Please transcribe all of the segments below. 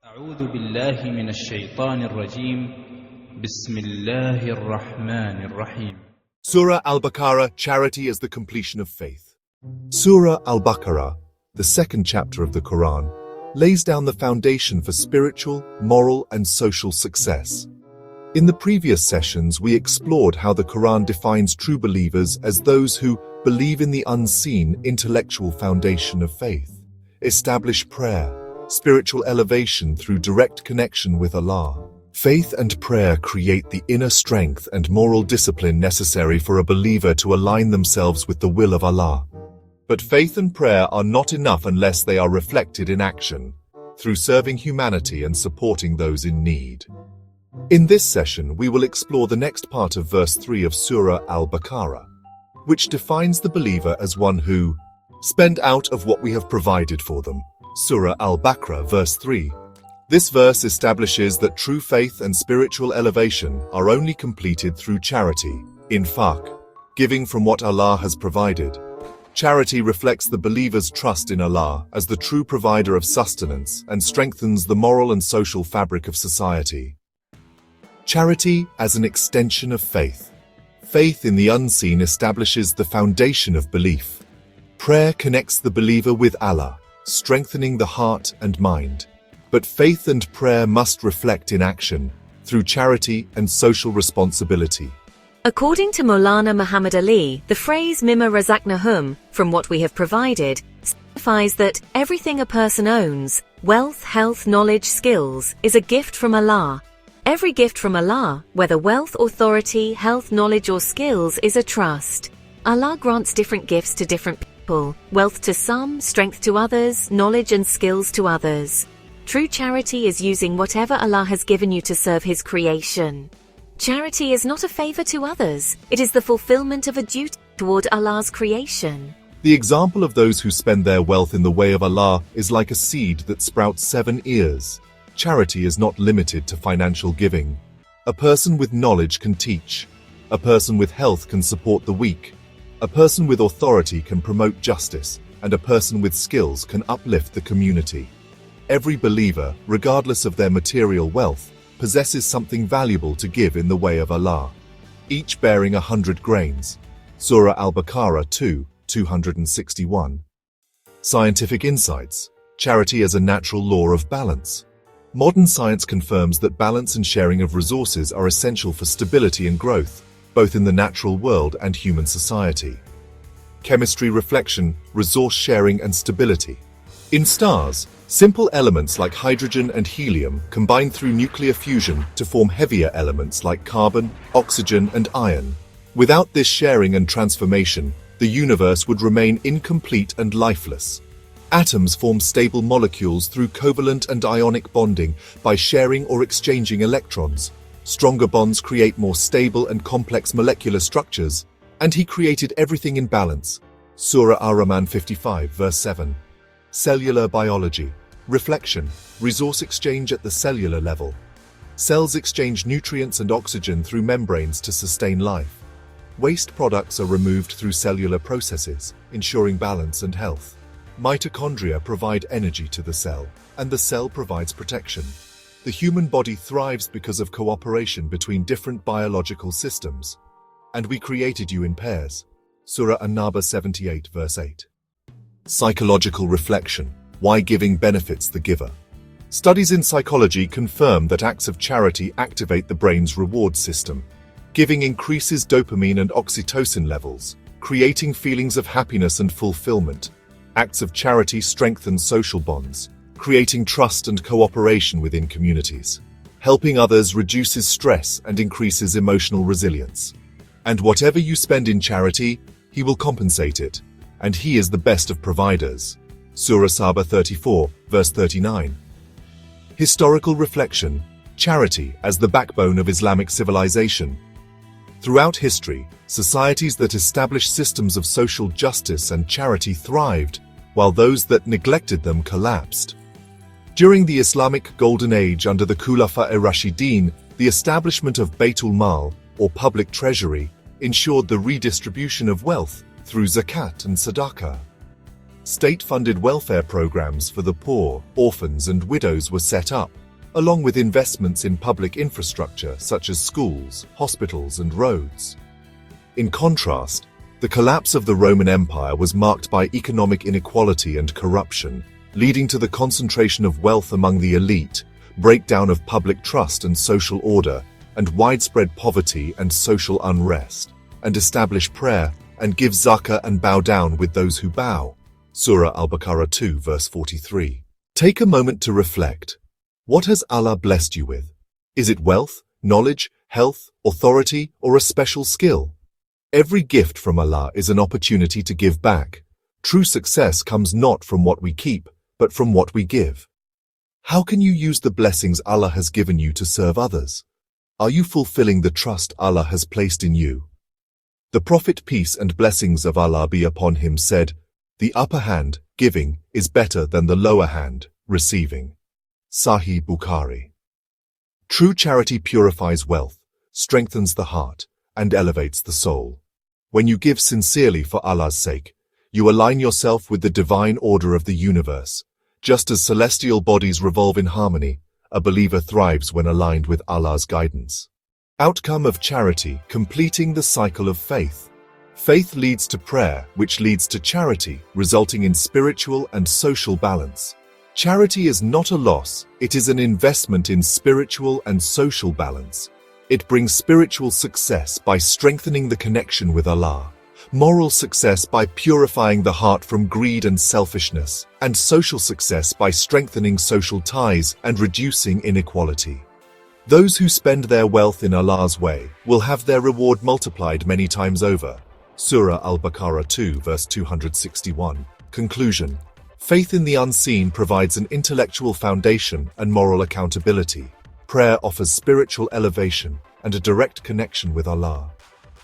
أعوذ بالله من الشيطان الرجيم بسم الله الرحمن الرحيم Surah Al-Baqarah, Charity as the Completion of Faith. Surah Al-Baqarah, the second chapter of the Quran, lays down the foundation for spiritual, moral, and social success. In the previous sessions, we explored how the Quran defines true believers as those who believe in the unseen intellectual foundation of faith, establish prayer, spiritual elevation through direct connection with Allah. Faith and prayer create the inner strength and moral discipline necessary for a believer to align themselves with the will of Allah. But faith and prayer are not enough unless they are reflected in action, through serving humanity and supporting those in need. In this session, we will explore the next part of verse 3 of Surah Al-Baqarah, which defines the believer as one who spend out of what we have provided for them. Surah Al-Baqarah, verse 3. This verse establishes that true faith and spiritual elevation are only completed through charity, Infaq, giving from what Allah has provided. Charity reflects the believer's trust in Allah as the true provider of sustenance and strengthens the moral and social fabric of society. Charity as an extension of faith. Faith in the unseen establishes the foundation of belief. Prayer connects the believer with Allah, strengthening the heart and mind. But faith and prayer must reflect in action, through charity and social responsibility. According to Maulana Muhammad Ali, the phrase Mimma razaqnahum, from what we have provided, signifies that everything a person owns, wealth, health, knowledge, skills, is a gift from Allah. Every gift from Allah, whether wealth, authority, health, knowledge or skills, is a trust. Allah grants different gifts to different people, wealth to some, strength to others, knowledge and skills to others. True charity is using whatever Allah has given you to serve His creation. Charity is not a favor to others, it is the fulfillment of a duty toward Allah's creation. The example of those who spend their wealth in the way of Allah is like a seed that sprouts 7 ears. Charity is not limited to financial giving. A person with knowledge can teach. A person with health can support the weak. A person with authority can promote justice, and a person with skills can uplift the community. Every believer, regardless of their material wealth, possesses something valuable to give in the way of Allah, each bearing 100 grains. Surah Al-Baqarah 2, 261. Scientific insights. Charity as a natural law of balance. Modern science confirms that balance and sharing of resources are essential for stability and growth, both in the natural world and human society. Chemistry reflection, resource sharing and stability. In stars, simple elements like hydrogen and helium combine through nuclear fusion to form heavier elements like carbon, oxygen and iron. Without this sharing and transformation, the universe would remain incomplete and lifeless. Atoms form stable molecules through covalent and ionic bonding by sharing or exchanging electrons. Stronger bonds create more stable and complex molecular structures, and He created everything in balance. Surah Ar-Rahman 55, verse 7. Cellular biology. Reflection. Resource exchange at the cellular level. Cells exchange nutrients and oxygen through membranes to sustain life. Waste products are removed through cellular processes, ensuring balance and health. Mitochondria provide energy to the cell, and the cell provides protection. The human body thrives because of cooperation between different biological systems. And we created you in pairs. Surah An-Naba 78, verse 8. Psychological reflection. Why giving benefits the giver. Studies in psychology confirm that acts of charity activate the brain's reward system. Giving increases dopamine and oxytocin levels, creating feelings of happiness and fulfillment. Acts of charity strengthen social bonds, creating trust and cooperation within communities. Helping others reduces stress and increases emotional resilience. And whatever you spend in charity, He will compensate it, and He is the best of providers. Surah Saba 34, verse 39. Historical reflection. Charity as the backbone of Islamic civilization. Throughout history, societies that established systems of social justice and charity thrived, while those that neglected them collapsed. During the Islamic Golden Age under the Khulafa-e-Rashidin, the establishment of Baytul Mal, or public treasury, ensured the redistribution of wealth through zakat and sadaqah. State-funded welfare programs for the poor, orphans and widows were set up, along with investments in public infrastructure such as schools, hospitals and roads. In contrast, the collapse of the Roman Empire was marked by economic inequality and corruption, leading to the concentration of wealth among the elite, breakdown of public trust and social order, and widespread poverty and social unrest. And establish prayer, and give zakah and bow down with those who bow. Surah Al-Baqarah 2 verse 43. Take a moment to reflect. What has Allah blessed you with? Is it wealth, knowledge, health, authority, or a special skill? Every gift from Allah is an opportunity to give back. True success comes not from what we keep, but from what we give. How can you use the blessings Allah has given you to serve others? Are you fulfilling the trust Allah has placed in you? The Prophet, peace and blessings of Allah be upon him, said, "The upper hand, giving, is better than the lower hand, receiving." Sahih Bukhari. True charity purifies wealth, strengthens the heart, and elevates the soul. When you give sincerely for Allah's sake, you align yourself with the divine order of the universe. Just as celestial bodies revolve in harmony, a believer thrives when aligned with Allah's guidance. Outcome of charity, completing the cycle of faith. Faith leads to prayer, which leads to charity, resulting in spiritual and social balance. Charity is not a loss, it is an investment in spiritual and social balance. It brings spiritual success by strengthening the connection with Allah, moral success by purifying the heart from greed and selfishness, and social success by strengthening social ties and reducing inequality. Those who spend their wealth in Allah's way will have their reward multiplied many times over. Surah Al-Baqarah 2 verse 261. Conclusion. Faith in the unseen provides an intellectual foundation and moral accountability. Prayer offers spiritual elevation and a direct connection with Allah.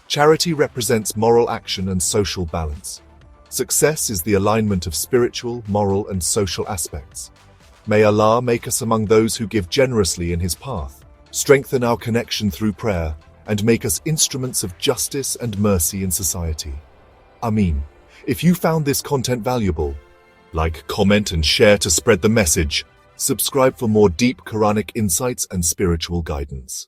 Charity represents moral action and social balance. Success is the alignment of spiritual, moral, and social aspects. May Allah make us among those who give generously in His path, strengthen our connection through prayer, and make us instruments of justice and mercy in society. Ameen. If you found this content valuable, like, comment, and share to spread the message. Subscribe for more deep Quranic insights and spiritual guidance.